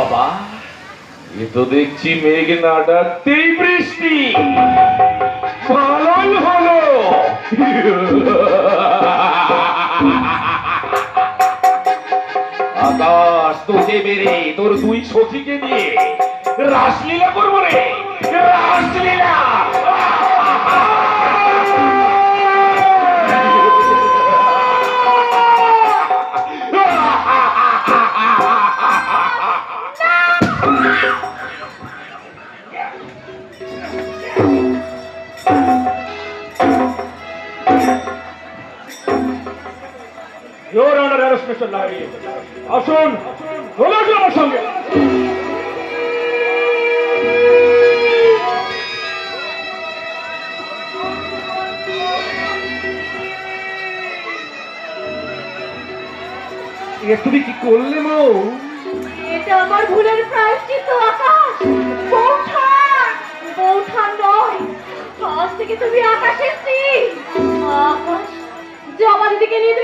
বাবা, এ তো দেখছি মেঘ না ডাকতেই বৃষ্টি। ভালোই হলো। আকাশ তোকে বেড়ে তোর দুই সখীকে নিয়ে রাসলীলা করবো রে, raslila. Your Honor, arrest Mr. Lahiri. আসুন, চলে আসুন আমার সঙ্গে। তুমি কি করলে মৌ? এটা আমার ভুলের প্রায়শ্চিত্ত আকাশ। বৌঠান, বৌঠান নয়, আজ থেকে তুমি আকাশের স্ত্রী। আকাশ জমা দিদিকে নিয়ে